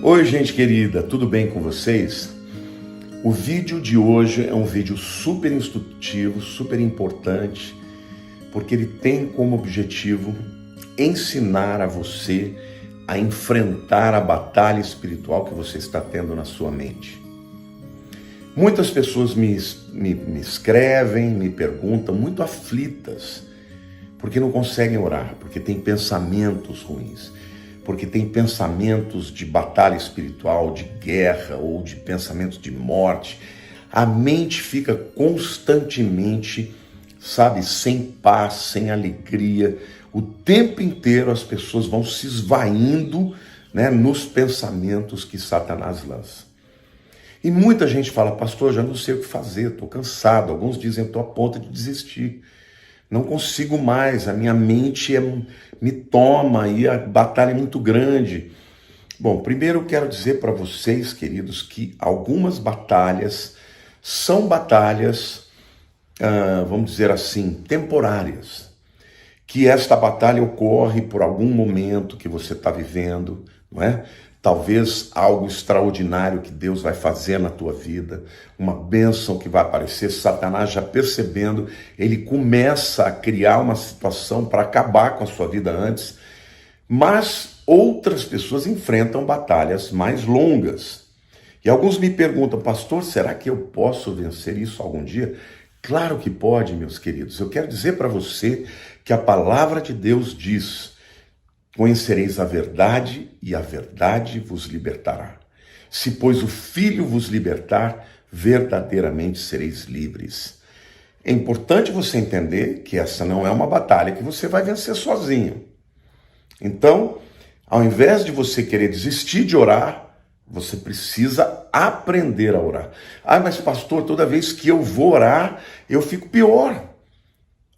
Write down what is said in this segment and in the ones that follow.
Oi, gente querida, tudo bem com vocês? O vídeo de hoje é um vídeo super instrutivo, super importante, porque ele tem como objetivo ensinar a você a enfrentar a batalha espiritual que você está tendo na sua mente. Muitas pessoas me escrevem, me perguntam, muito aflitas, porque não conseguem orar, porque têm pensamentos ruins, porque tem pensamentos de batalha espiritual, de guerra ou de pensamentos de morte. A mente fica constantemente, sem paz, sem alegria. O tempo inteiro as pessoas vão se esvaindo, nos pensamentos que Satanás lança. E muita gente fala, pastor, já não sei o que fazer, estou cansado. Alguns dizem, estou a ponto de desistir. Não consigo mais, a minha mente me toma e a batalha é muito grande. Bom, primeiro eu quero dizer para vocês, queridos, que algumas batalhas são batalhas, vamos dizer assim, temporárias. Que esta batalha ocorre por algum momento que você está vivendo, não é? Talvez algo extraordinário que Deus vai fazer na tua vida, uma bênção que vai aparecer. Satanás, já percebendo, ele começa a criar uma situação para acabar com a sua vida antes, mas outras pessoas enfrentam batalhas mais longas. E alguns me perguntam, pastor, será que eu posso vencer isso algum dia? Claro que pode, meus queridos. Eu quero dizer para você que a palavra de Deus diz: conhecereis a verdade e a verdade vos libertará. Se, pois, o Filho vos libertar, verdadeiramente sereis livres. É importante você entender que essa não é uma batalha que você vai vencer sozinho. Então, ao invés de você querer desistir de orar, você precisa aprender a orar. Ah, mas pastor, toda vez que eu vou orar, eu fico pior.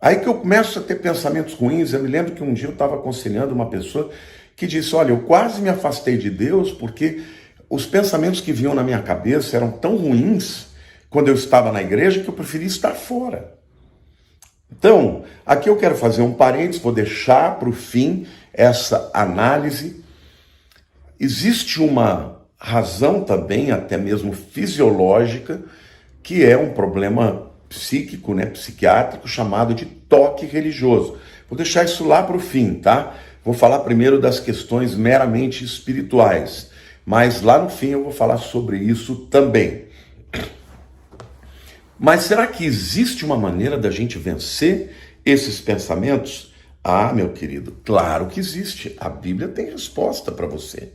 Aí que eu começo a ter pensamentos ruins. Eu me lembro que um dia eu estava aconselhando uma pessoa que disse, olha, eu quase me afastei de Deus porque os pensamentos que vinham na minha cabeça eram tão ruins quando eu estava na igreja que eu preferi estar fora. Então, aqui eu quero fazer um parênteses, vou deixar para o fim essa análise. Existe uma razão também, até mesmo fisiológica, que é um problema psíquico, psiquiátrico, chamado de toque religioso. Vou deixar isso lá para o fim, tá? Vou falar primeiro das questões meramente espirituais, mas lá no fim eu vou falar sobre isso também. Mas será que existe uma maneira da gente vencer esses pensamentos? Ah, meu querido, claro que existe. A Bíblia tem resposta para você.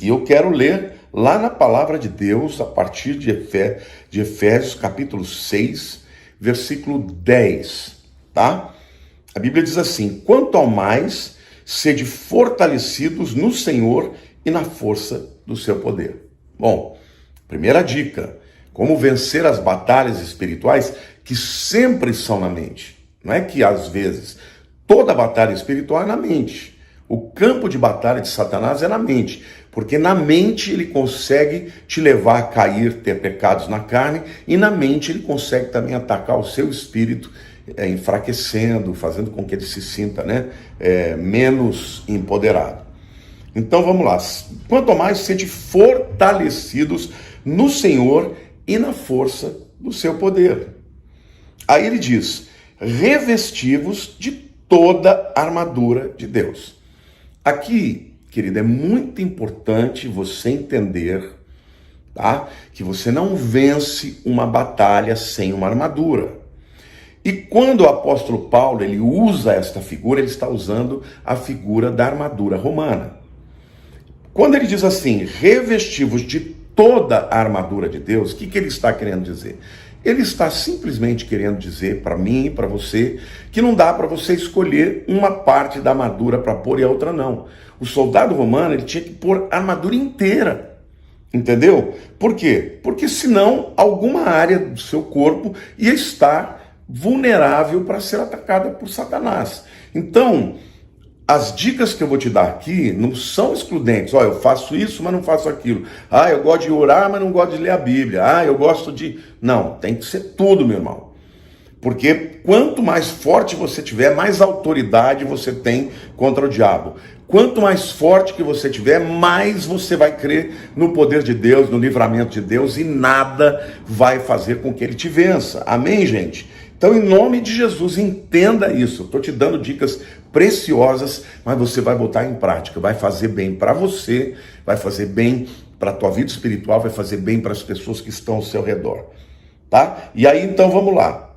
E eu quero ler lá na palavra de Deus, a partir de Efésios capítulo 6, versículo 10, tá? A Bíblia diz assim: quanto ao mais, sede fortalecidos no Senhor e na força do seu poder. Bom, primeira dica, como vencer as batalhas espirituais que sempre são na mente. Não é que às vezes, toda batalha espiritual é na mente. O campo de batalha de Satanás é na mente, porque na mente ele consegue te levar a cair, ter pecados na carne, e na mente ele consegue também atacar o seu espírito, enfraquecendo, fazendo com que ele se sinta menos empoderado. Então vamos lá, quanto mais sede fortalecidos no Senhor e na força do seu poder. Aí ele diz, revestivos de toda a armadura de Deus. Aqui, querido, é muito importante você entender, tá? Que você não vence uma batalha sem uma armadura. E quando o apóstolo Paulo ele usa esta figura, ele está usando a figura da armadura romana. Quando ele diz assim, revestivos de toda a armadura de Deus, o que ele está querendo dizer? Ele está simplesmente querendo dizer para mim e para você que não dá para você escolher uma parte da armadura para pôr e a outra não. O soldado romano ele tinha que pôr a armadura inteira, entendeu? Por quê? Porque senão alguma área do seu corpo ia estar vulnerável para ser atacada por Satanás. Então, as dicas que eu vou te dar aqui não são excludentes. Olha, eu faço isso, mas não faço aquilo. Ah, eu gosto de orar, mas não gosto de ler a Bíblia. Ah, eu gosto de... Não, tem que ser tudo, meu irmão. Porque quanto mais forte você tiver, mais autoridade você tem contra o diabo. Quanto mais forte que você tiver, mais você vai crer no poder de Deus, no livramento de Deus, e nada vai fazer com que ele te vença. Amém, gente? Então, em nome de Jesus, entenda isso. Estou te dando dicas preciosas, mas você vai botar em prática. Vai fazer bem para você, vai fazer bem para a tua vida espiritual, vai fazer bem para as pessoas que estão ao seu redor. Tá? E aí, então, vamos lá.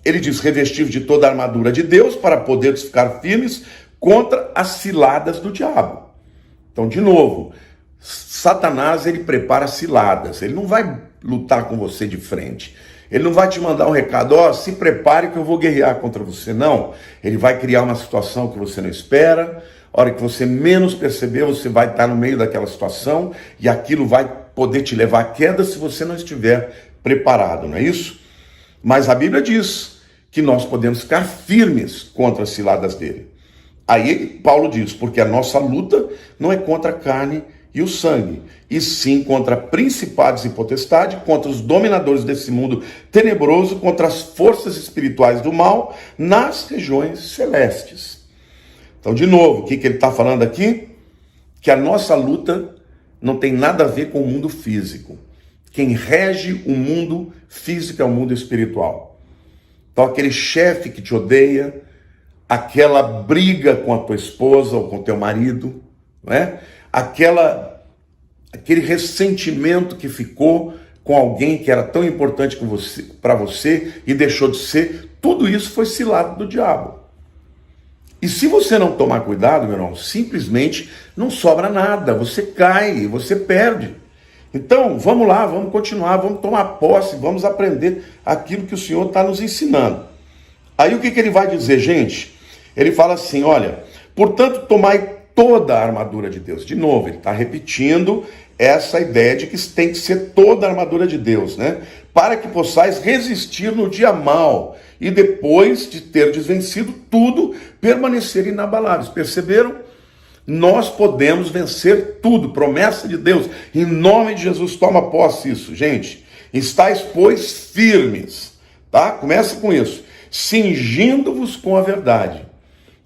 Ele diz, revestir de toda a armadura de Deus para poderes ficar firmes contra as ciladas do diabo. Então, de novo, Satanás, ele prepara ciladas. Ele não vai lutar com você de frente. Ele não vai te mandar um recado, se prepare que eu vou guerrear contra você. Não, ele vai criar uma situação que você não espera. A hora que você menos perceber, você vai estar no meio daquela situação e aquilo vai poder te levar à queda se você não estiver preparado, não é isso? Mas a Bíblia diz que nós podemos ficar firmes contra as ciladas dele. Aí Paulo diz, porque a nossa luta não é contra a carne e o sangue, e sim contra principados e potestades, contra os dominadores desse mundo tenebroso, contra as forças espirituais do mal nas regiões celestes. Então, de novo, o que ele está falando aqui? Que a nossa luta não tem nada a ver com o mundo físico. Quem rege o mundo físico é o mundo espiritual. Então, aquele chefe que te odeia, aquela briga com a tua esposa ou com o teu marido, não é? Aquele ressentimento que ficou com alguém que era tão importante para você e deixou de ser, tudo isso foi cilada do diabo. E se você não tomar cuidado, meu irmão, simplesmente não sobra nada, você cai, você perde. Então, vamos lá, vamos continuar, vamos tomar posse, vamos aprender aquilo que o Senhor está nos ensinando. Aí o que ele vai dizer, gente? Ele fala assim, olha, portanto, tomai toda a armadura de Deus. De novo, ele está repetindo essa ideia de que tem que ser toda a armadura de Deus, né? Para que possais resistir no dia mau e depois de ter vencido tudo, permanecer inabaláveis. Perceberam? Nós podemos vencer tudo, promessa de Deus. Em nome de Jesus, toma posse isso, gente. Estais, pois, firmes, tá? Começa com isso. Cingindo-vos com a verdade.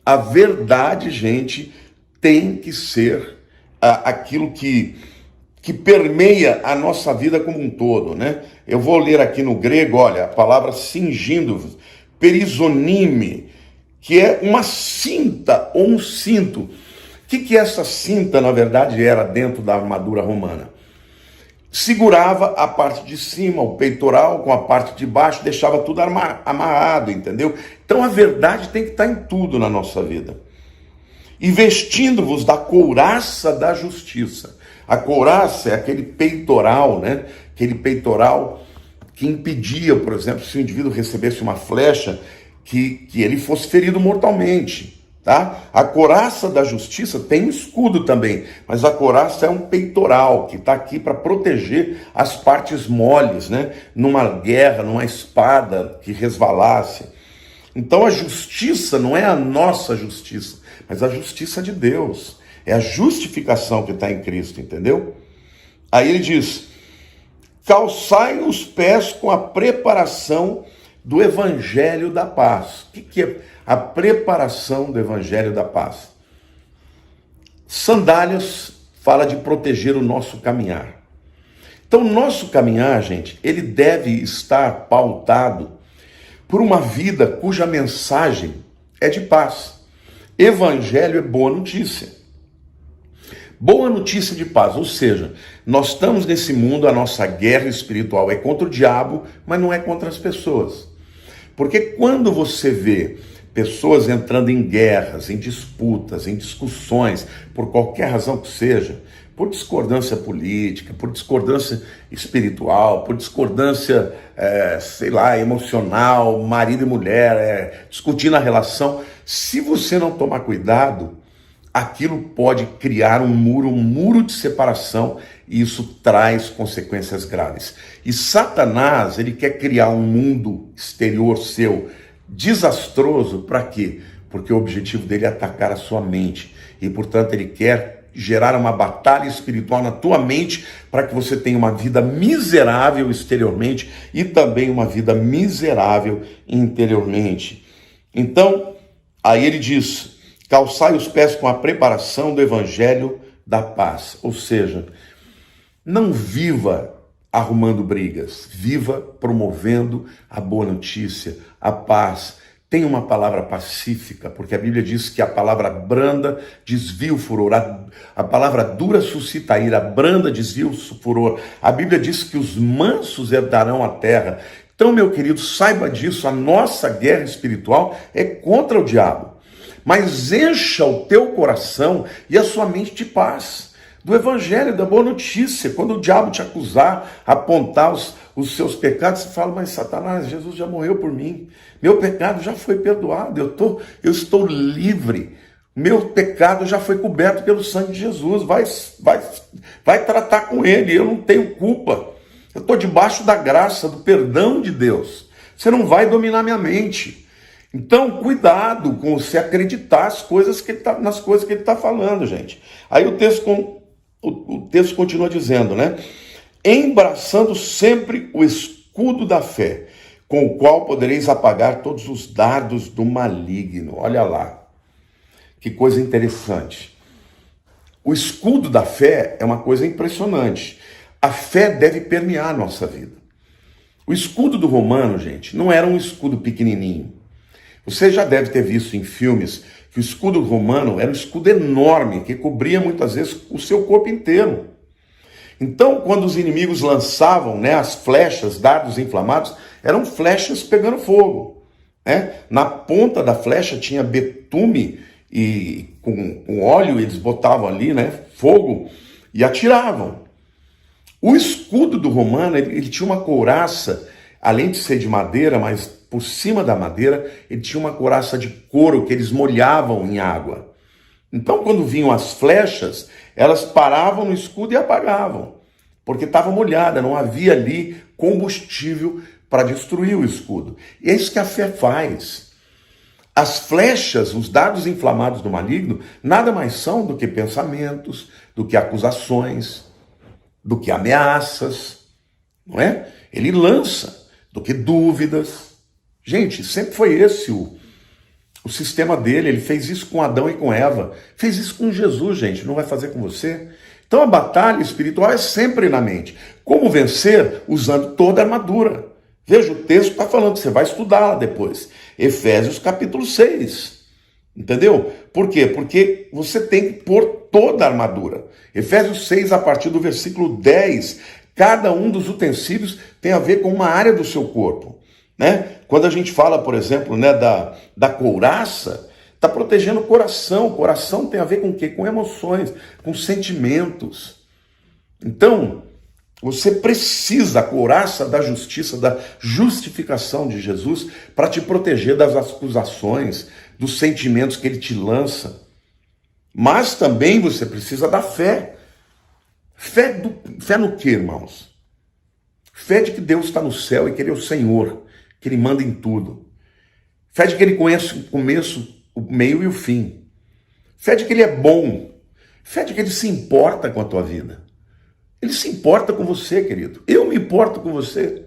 A verdade, gente, tem que ser aquilo que permeia a nossa vida como um todo, né? Eu vou ler aqui no grego, olha, a palavra cingindo-vos, perizonime, que é uma cinta ou um cinto. O que essa cinta, na verdade, era dentro da armadura romana? Segurava a parte de cima, o peitoral, com a parte de baixo, deixava tudo amarrado, entendeu? Então a verdade tem que estar em tudo na nossa vida. E vestindo-vos da couraça da justiça. A couraça é aquele peitoral, né? Aquele peitoral que impedia, por exemplo, se o indivíduo recebesse uma flecha, que ele fosse ferido mortalmente. Tá? A couraça da justiça tem um escudo também, mas a couraça é um peitoral que está aqui para proteger as partes moles, né? Numa guerra, numa espada que resvalasse. Então a justiça não é a nossa justiça, mas a justiça de Deus. É a justificação que está em Cristo, entendeu? Aí ele diz, calçai os pés com a preparação do Evangelho da Paz. O que é a preparação do Evangelho da Paz? Sandálias fala de proteger o nosso caminhar. Então, o nosso caminhar, gente, ele deve estar pautado por uma vida cuja mensagem é de paz. Evangelho é boa notícia. Boa notícia de paz, ou seja, nós estamos nesse mundo, a nossa guerra espiritual é contra o diabo, mas não é contra as pessoas. Porque quando você vê pessoas entrando em guerras, em disputas, em discussões, por qualquer razão que seja, por discordância política, por discordância espiritual, por discordância, emocional, marido e mulher, discutindo a relação, se você não tomar cuidado, aquilo pode criar um muro de separação, e isso traz consequências graves. E Satanás, ele quer criar um mundo exterior seu desastroso, para quê? Porque o objetivo dele é atacar a sua mente, e portanto ele quer gerar uma batalha espiritual na tua mente para que você tenha uma vida miserável exteriormente e também uma vida miserável interiormente. Então, aí ele diz: calçai os pés com a preparação do evangelho da paz. Ou seja, não viva arrumando brigas, viva promovendo a boa notícia, a paz. Tenha uma palavra pacífica, porque a Bíblia diz que a palavra branda desvia o furor, a palavra dura suscita a ira, a branda desvia o furor. A Bíblia diz que os mansos herdarão a terra. Então, meu querido, saiba disso, a nossa guerra espiritual é contra o diabo. Mas encha o teu coração e a sua mente de paz, do evangelho, da boa notícia. Quando o diabo te acusar, apontar os seus pecados, você fala: mas Satanás, Jesus já morreu por mim, meu pecado já foi perdoado, eu estou livre, meu pecado já foi coberto pelo sangue de Jesus, vai tratar com ele, eu não tenho culpa, eu estou debaixo da graça, do perdão de Deus, você não vai dominar minha mente. Então, cuidado com você acreditar nas coisas que ele está falando, gente. Aí o texto continua dizendo, né? Embraçando sempre o escudo da fé, com o qual podereis apagar todos os dardos do maligno. Olha lá, que coisa interessante. O escudo da fé é uma coisa impressionante. A fé deve permear a nossa vida. O escudo do romano, gente, não era um escudo pequenininho. Você já deve ter visto em filmes que o escudo romano era um escudo enorme, que cobria muitas vezes o seu corpo inteiro. Então, quando os inimigos lançavam, né, as flechas, dardos inflamados, eram flechas pegando fogo, né? Na ponta da flecha tinha betume e com óleo eles botavam ali, né, fogo e atiravam. O escudo do romano, ele tinha uma couraça, além de ser de madeira, mas por cima da madeira, ele tinha uma couraça de couro que eles molhavam em água. Então, quando vinham as flechas, elas paravam no escudo e apagavam, porque estava molhada, não havia ali combustível para destruir o escudo. E é isso que a fé faz. As flechas, os dardos inflamados do maligno, nada mais são do que pensamentos, do que acusações, do que ameaças, não é? Ele lança, do que dúvidas. Gente, sempre foi esse o sistema dele. Ele fez isso com Adão e com Eva. Fez isso com Jesus, gente. Não vai fazer com você? Então a batalha espiritual é sempre na mente. Como vencer? Usando toda a armadura. Veja, o texto está falando, você vai estudar lá depois. Efésios capítulo 6. Entendeu? Por quê? Porque você tem que pôr toda a armadura. Efésios 6, a partir do versículo 10, cada um dos utensílios tem a ver com uma área do seu corpo. Né? Quando a gente fala, por exemplo, né, da couraça, está protegendo o coração. O coração tem a ver com o quê? Com emoções, com sentimentos. Então, você precisa da couraça da justiça, da justificação de Jesus para te proteger das acusações, dos sentimentos que ele te lança. Mas também você precisa da fé. Fé no quê, irmãos? Fé de que Deus está no céu e que Ele é o Senhor, que Ele manda em tudo. Fé de que Ele conhece o começo, o meio e o fim. Fé de que Ele é bom. Fé de que Ele se importa com a tua vida. Ele se importa com você, querido. Eu me importo com você.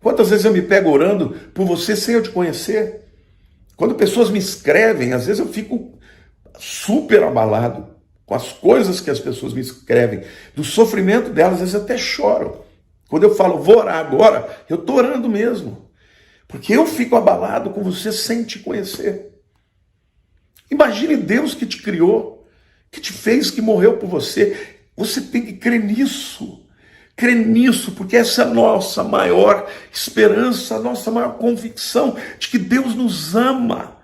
Quantas vezes eu me pego orando por você sem eu te conhecer? Quando pessoas me escrevem, às vezes eu fico super abalado com as coisas que as pessoas me escrevem, do sofrimento delas, às vezes eu até choro. Quando eu falo, vou orar agora, eu estou orando mesmo. Porque eu fico abalado com você sem te conhecer. Imagine Deus que te criou, que te fez, que morreu por você. Você tem que crer nisso. Crer nisso, porque essa é a nossa maior esperança, a nossa maior convicção de que Deus nos ama.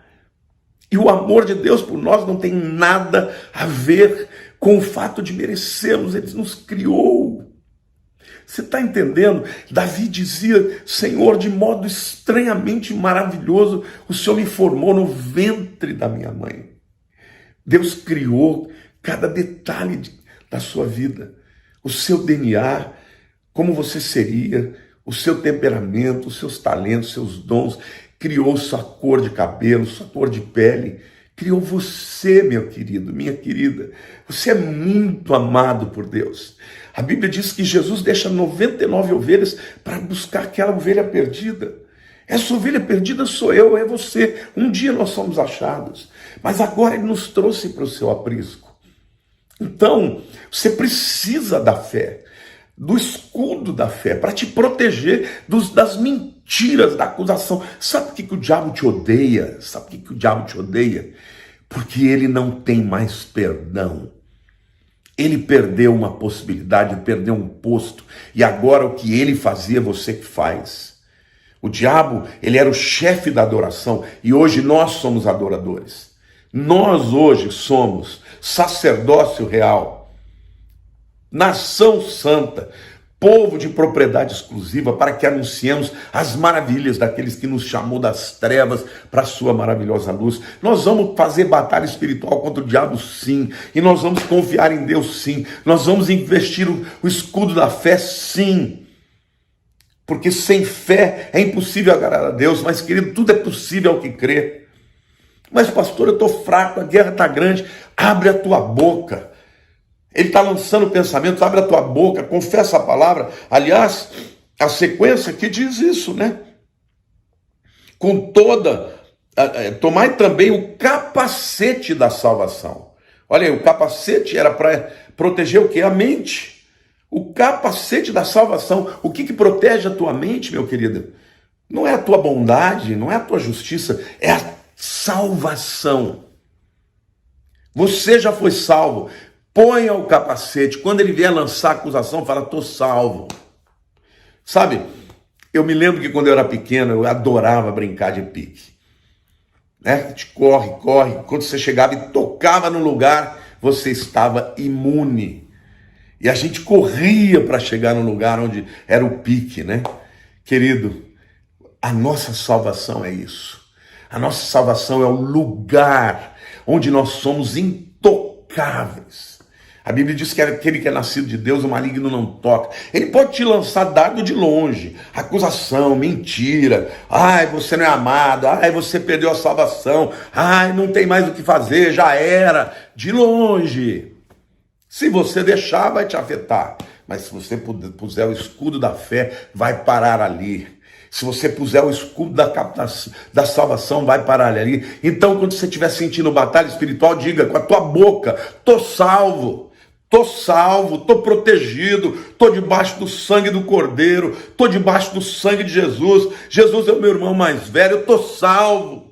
E o amor de Deus por nós não tem nada a ver com o fato de merecermos. Ele nos criou. Você está entendendo? Davi dizia, Senhor, de modo estranhamente maravilhoso, o Senhor me formou no ventre da minha mãe. Deus criou cada detalhe da sua vida, o seu DNA, como você seria, o seu temperamento, os seus talentos, seus dons, criou sua cor de cabelo, sua cor de pele, criou você, meu querido, minha querida. Você é muito amado por Deus. A Bíblia diz que Jesus deixa 99 ovelhas para buscar aquela ovelha perdida. Essa ovelha perdida sou eu, é você. Um dia nós somos achados, mas agora Ele nos trouxe para o seu aprisco. Então, você precisa da fé, do escudo da fé, para te proteger das mentiras, da acusação. Sabe por que o diabo te odeia? Sabe por que o diabo te odeia? Porque ele não tem mais perdão. Ele perdeu uma possibilidade, perdeu um posto, e agora o que ele fazia, você que faz. O diabo, ele era o chefe da adoração, e hoje nós somos adoradores. Nós hoje somos sacerdócio real, nação santa, povo de propriedade exclusiva, para que anunciemos as maravilhas daqueles que nos chamou das trevas para a sua maravilhosa luz. Nós vamos fazer batalha espiritual contra o diabo, sim, e nós vamos confiar em Deus, sim. Nós vamos investir o escudo da fé, sim, porque sem fé é impossível agradar a Deus. Mas, querido, tudo é possível ao que crê. Mas, pastor, eu estou fraco, a guerra está grande. Abre a tua boca. Ele está lançando pensamentos, abre a tua boca, confessa a palavra. Aliás, a sequência que diz isso, né? Tomai também o capacete da salvação. Olha aí, o capacete era para proteger o quê? A mente. O capacete da salvação. O que protege a tua mente, meu querido? Não é a tua bondade, não é a tua justiça, é a salvação. Você já foi salvo. Ponha o capacete. Quando ele vier lançar acusação, fala, estou salvo. Sabe, eu me lembro que quando eu era pequeno, eu adorava brincar de pique. Né? A gente corre. Quando você chegava e tocava no lugar, você estava imune. E a gente corria para chegar no lugar onde era o pique, né? Querido, a nossa salvação é isso. A nossa salvação é o lugar onde nós somos intocáveis. A Bíblia diz que aquele que é nascido de Deus, o maligno não toca. Ele pode te lançar dardo de longe, acusação, mentira. Ai, você não é amado. Ai, você perdeu a salvação. Ai, não tem mais o que fazer, já era. De longe. Se você deixar, vai te afetar. Mas se você puser o escudo da fé, vai parar ali. Se você puser o escudo da salvação, vai parar ali. Então, quando você estiver sentindo batalha espiritual, diga com a tua boca, tô salvo, tô protegido, tô debaixo do sangue do Cordeiro, tô debaixo do sangue de Jesus. Jesus é o meu irmão mais velho, eu tô salvo.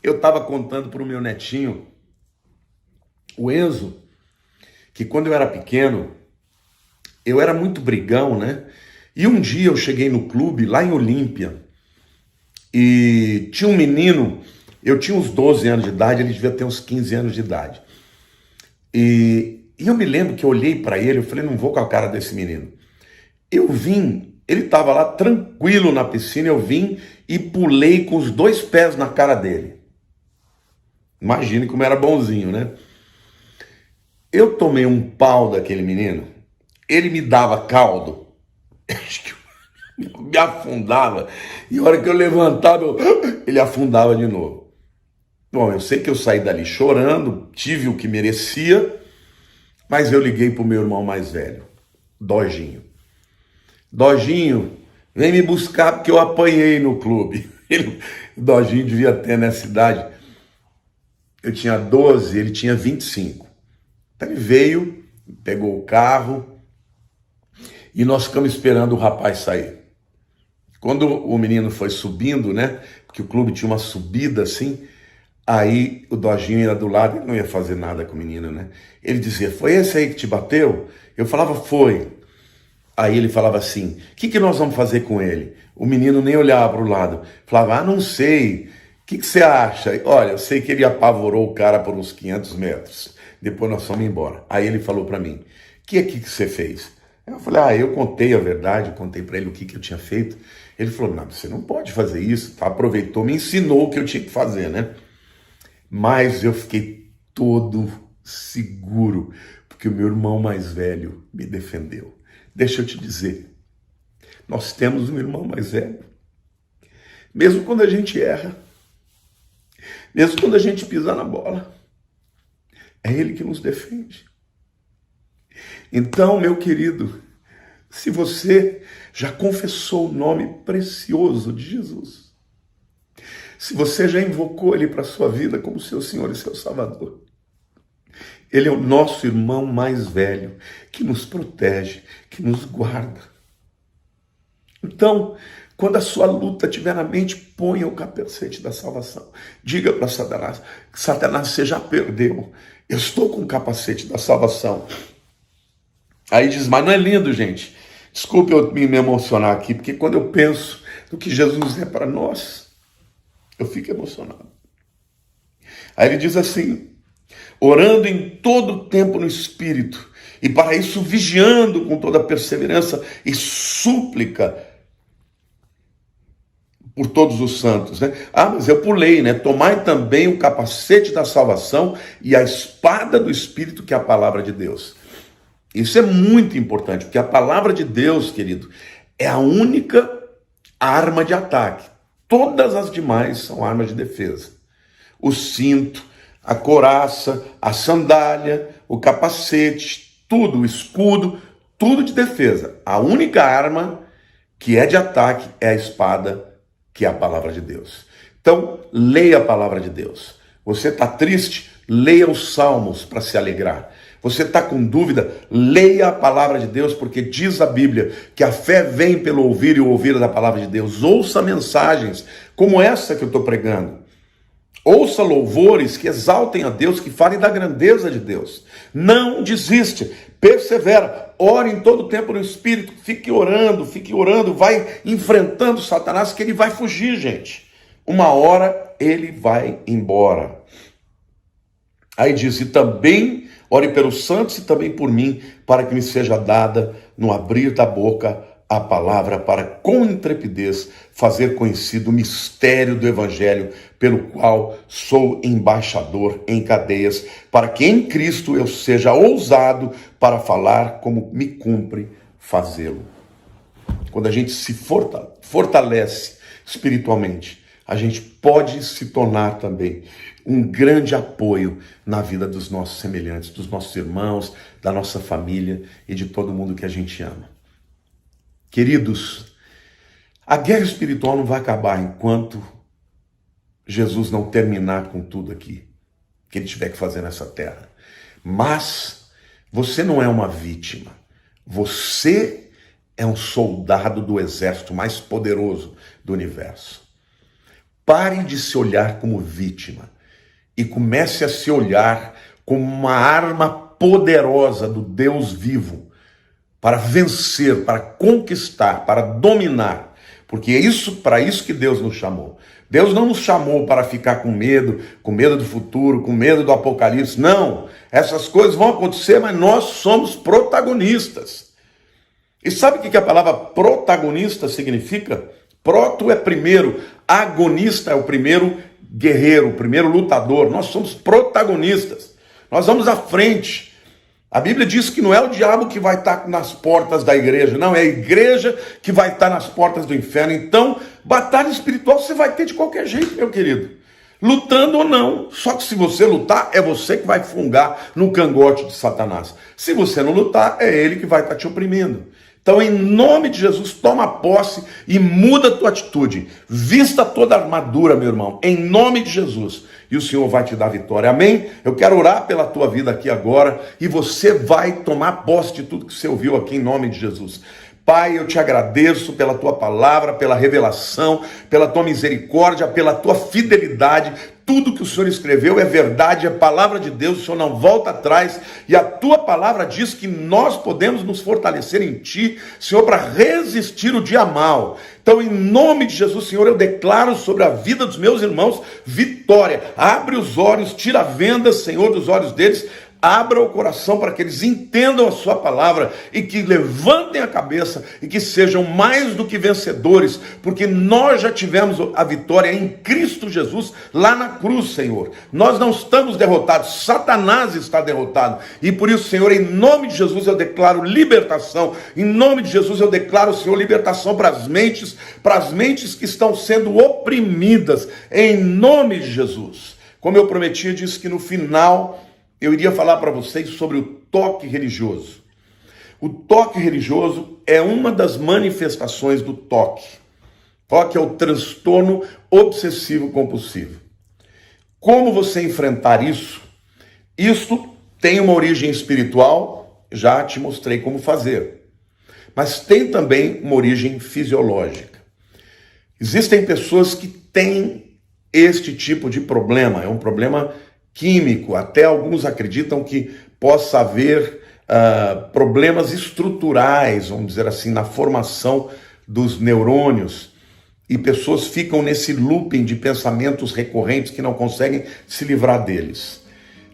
Eu estava contando para o meu netinho, o Enzo, que quando eu era pequeno, eu era muito brigão, né? E um dia eu cheguei no clube, lá em Olímpia, e tinha um menino, eu tinha uns 12 anos de idade, ele devia ter uns 15 anos de idade. E eu me lembro que eu olhei para ele, eu falei, não vou com a cara desse menino. Eu vim, ele estava lá tranquilo na piscina, eu vim e pulei com os 2 pés na cara dele. Imagine como era bonzinho, né? Eu tomei um pau daquele menino, ele me dava caldo, acho que eu me afundava, e a hora que eu levantava, ele afundava de novo. Bom, eu sei que eu saí dali chorando, tive o que merecia, mas eu liguei para o meu irmão mais velho, Dojinho. Dojinho, vem me buscar porque eu apanhei no clube. Dojinho devia ter nessa idade, eu tinha 12, ele tinha 25. Então ele veio, pegou o carro e nós ficamos esperando o rapaz sair. Quando o menino foi subindo, né? Porque o clube tinha uma subida assim, aí o Dojinho ia do lado, ele não ia fazer nada com o menino, né? Ele dizia, foi esse aí que te bateu? Eu falava, foi. Aí ele falava assim, o que nós vamos fazer com ele? O menino nem olhava para o lado. Falava, não sei. O que você acha? Olha, eu sei que ele apavorou o cara por uns 500 metros. Depois nós fomos embora. Aí ele falou para mim, o que você fez? Eu falei, eu contei a verdade, contei para ele o que eu tinha feito. Ele falou, não, você não pode fazer isso. Aproveitou, me ensinou o que eu tinha que fazer, né? Mas eu fiquei todo seguro, porque o meu irmão mais velho me defendeu. Deixa eu te dizer, nós temos um irmão mais velho. Mesmo quando a gente erra, Mesmo quando a gente pisa na bola, é Ele que nos defende. Então, meu querido, se você já confessou o nome precioso de Jesus, se você já invocou Ele para a sua vida como seu Senhor e seu Salvador, Ele é o nosso irmão mais velho, que nos protege, que nos guarda. Então, quando a sua luta estiver na mente, ponha o capacete da salvação. Diga para Satanás: Satanás, você já perdeu. Eu estou com o capacete da salvação. Aí diz: mas não é lindo, gente? Desculpe eu me emocionar aqui, porque quando eu penso no que Jesus é para nós, eu fico emocionado. Aí ele diz assim: orando em todo o tempo no Espírito, e para isso vigiando com toda perseverança e súplica por todos os santos, né? Ah, mas eu pulei, né? Tomai também o capacete da salvação e a espada do Espírito, que é a palavra de Deus. Isso é muito importante, porque a palavra de Deus, querido, é a única arma de ataque. Todas as demais são armas de defesa. O cinto, a couraça, a sandália, o capacete, tudo, o escudo, tudo de defesa. A única arma que é de ataque é a espada, que é a palavra de Deus. Então, leia a palavra de Deus. Você está triste? Leia os Salmos para se alegrar. Você está com dúvida? Leia a palavra de Deus, porque diz a Bíblia que a fé vem pelo ouvir e o ouvir da palavra de Deus. Ouça mensagens como essa que eu estou pregando. Ouça louvores que exaltem a Deus, que falem da grandeza de Deus. Não desiste, persevera, ore em todo o tempo no Espírito, fique orando, vai enfrentando Satanás, que ele vai fugir, gente. Uma hora ele vai embora. Aí diz: e também ore pelos santos e também por mim, para que me seja dada no abrir da boca a palavra, para com intrepidez fazer conhecido o mistério do Evangelho, pelo qual sou embaixador em cadeias, para que em Cristo eu seja ousado para falar como me cumpre fazê-lo. Quando a gente se fortalece espiritualmente, a gente pode se tornar também um grande apoio na vida dos nossos semelhantes, dos nossos irmãos, da nossa família e de todo mundo que a gente ama. Queridos, a guerra espiritual não vai acabar enquanto Jesus não terminar com tudo aqui que ele tiver que fazer nessa terra. Mas você não é uma vítima. Você é um soldado do exército mais poderoso do universo. Pare de se olhar como vítima e comece a se olhar como uma arma poderosa do Deus vivo para vencer, para conquistar, para dominar. Porque é para isso que Deus nos chamou. Deus não nos chamou para ficar com medo do futuro, com medo do apocalipse. Não, essas coisas vão acontecer, mas nós somos protagonistas. E sabe o que a palavra protagonista significa? Proto é primeiro, agonista é o primeiro guerreiro, o primeiro lutador. Nós somos protagonistas. Nós vamos à frente. A Bíblia diz que não é o diabo que vai estar nas portas da igreja, não, é a igreja que vai estar nas portas do inferno. Então, batalha espiritual você vai ter de qualquer jeito, meu querido. Lutando ou não. Só que se você lutar, é você que vai fungar no cangote de Satanás. Se você não lutar, é ele que vai estar te oprimindo. Então, em nome de Jesus, toma posse e muda a tua atitude. Vista toda a armadura, meu irmão, em nome de Jesus. E o Senhor vai te dar vitória. Amém? Eu quero orar pela tua vida aqui agora e você vai tomar posse de tudo que você ouviu aqui em nome de Jesus. Pai, eu te agradeço pela tua palavra, pela revelação, pela tua misericórdia, pela tua fidelidade. Tudo que o Senhor escreveu é verdade, é palavra de Deus, o Senhor não volta atrás. E a tua palavra diz que nós podemos nos fortalecer em ti, Senhor, para resistir o dia mal. Então, em nome de Jesus, Senhor, eu declaro sobre a vida dos meus irmãos vitória. Abre os olhos, tira a venda, Senhor, dos olhos deles. Abra o coração para que eles entendam a sua palavra e que levantem a cabeça e que sejam mais do que vencedores, porque nós já tivemos a vitória em Cristo Jesus lá na cruz, Senhor. Nós não estamos derrotados, Satanás está derrotado. E por isso, Senhor, em nome de Jesus eu declaro libertação. Em nome de Jesus eu declaro, Senhor, libertação para as mentes que estão sendo oprimidas. Em nome de Jesus. Como eu prometi, eu disse que no final eu iria falar para vocês sobre o toque religioso. O toque religioso é uma das manifestações do toque. Toque é o transtorno obsessivo compulsivo. Como você enfrentar isso? Isso tem uma origem espiritual, já te mostrei como fazer. Mas tem também uma origem fisiológica. Existem pessoas que têm este tipo de problema, é um problema químico. Até alguns acreditam que possa haver problemas estruturais, vamos dizer assim, na formação dos neurônios. E pessoas ficam nesse looping de pensamentos recorrentes que não conseguem se livrar deles.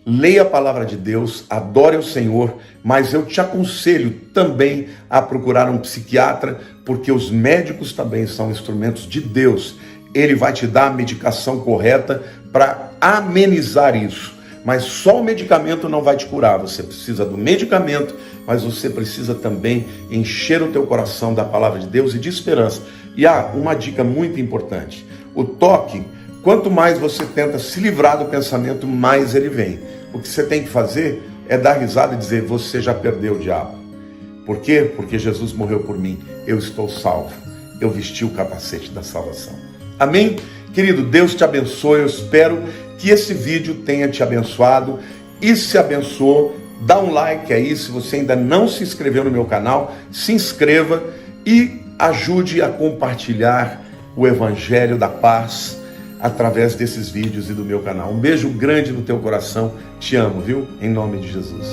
Leia a palavra de Deus, adore o Senhor, mas eu te aconselho também a procurar um psiquiatra, porque os médicos também são instrumentos de Deus. Ele vai te dar a medicação correta para amenizar isso. Mas só o medicamento não vai te curar. Você precisa do medicamento, mas você precisa também encher o teu coração da palavra de Deus e de esperança. E há uma dica muito importante. O toque, quanto mais você tenta se livrar do pensamento, mais ele vem. O que você tem que fazer é dar risada e dizer: você já perdeu o diabo. Por quê? Porque Jesus morreu por mim. Eu estou salvo. Eu vesti o capacete da salvação. Amém? Querido, Deus te abençoe. Eu espero que esse vídeo tenha te abençoado. E se abençoou, dá um like aí. Se você ainda não se inscreveu no meu canal, se inscreva e ajude a compartilhar o Evangelho da Paz através desses vídeos e do meu canal. Um beijo grande no teu coração. Te amo, viu? Em nome de Jesus.